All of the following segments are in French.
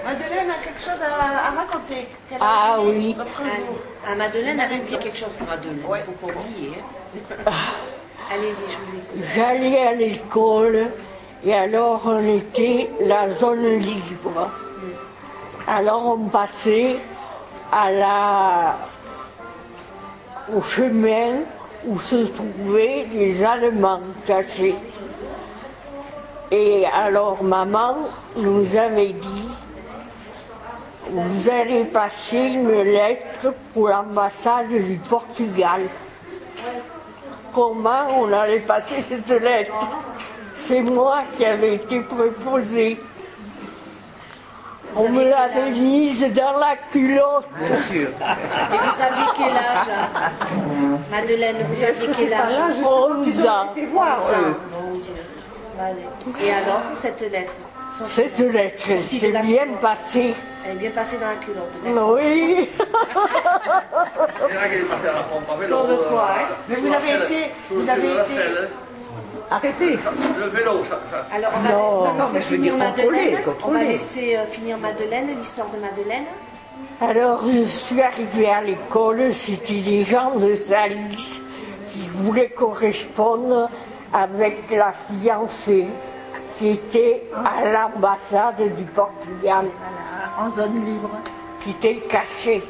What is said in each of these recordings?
Madeleine a quelque chose à raconter. Ah oui. Madeleine avait oublié quelque chose pour Madeleine. Il ne faut pas oublier. Hein. Allez-y, je vous écoute. J'allais à l'école et alors on était la zone libre. Alors on passait au chemin où se trouvaient les Allemands cachés. Et alors maman nous avait dit, vous allez passer une lettre pour l'ambassade du Portugal. Comment on allait passer cette lettre? C'est moi qui avais été préposée. On me l'avait mise dans la culotte. Bien sûr. Et vous aviez quel âge là? Madeleine, vous aviez quel âge? 11 ans. Mon Dieu. Et alors, cette lettre? Cette lettre, c'est bien passée. Elle est bien passée dans la culotte. Oui. Comme quoi, hein? Mais vous avez été Arrêtez. Le vélo, ça. Alors, on va laisser finir Madeleine. On va laisser finir Madeleine, l'histoire de Madeleine. Alors, je suis arrivée à l'école, c'était des gens de Salis qui voulaient correspondre avec la fiancée qui était à l'ambassade du Portugal. En zone libre. Qui était cachée.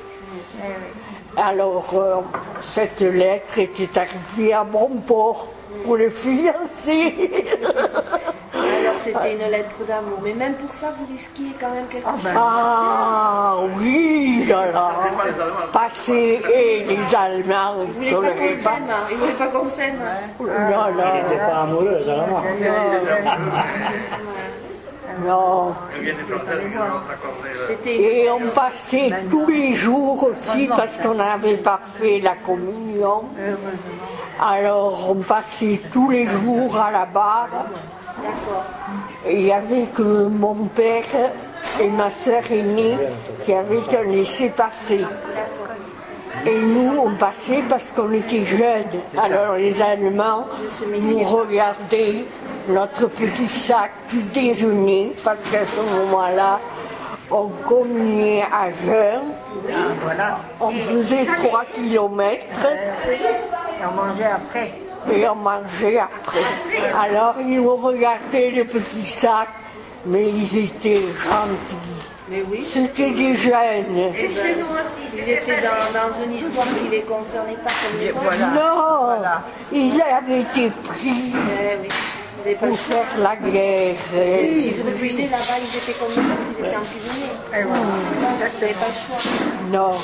Alors, cette lettre était arrivée à bon port pour les fiancés. Alors, c'était une lettre d'amour. Mais même pour ça, vous risquiez quand même quelque chose. Ah oui, là. Passer et les Allemands. Ils ne voulaient pas qu'on s'aime. Ils ne voulaient pas qu'on s'aime. Non, non. Elle n'était pas amoureuse, alors. Non. Et on passait tous les jours aussi parce qu'on n'avait pas fait la communion. Alors on passait tous les jours à la barre. Et il n'y avait que mon père et ma sœur aînée qui avaient un laissez-passer. Et nous, on passait parce qu'on était jeunes. Alors les Allemands nous regardaient notre petit sac du déjeuner, parce qu'à ce moment-là, on communiait à jeun. On faisait 3 kilomètres. Et on mangeait après. Et on mangeait après. Alors ils nous regardaient les petits sacs, mais ils étaient gentils. Mais oui. C'était des jeunes. Ils étaient dans une histoire qui ne les concernait pas comme les autres. Non, ils avaient été pris Oui. Vous n'avez pas le pour choix. faire la guerre. S'ils refusaient là-bas, ils étaient comme les autres, ils étaient emprisonnés. Vous n'avez pas le choix. Non.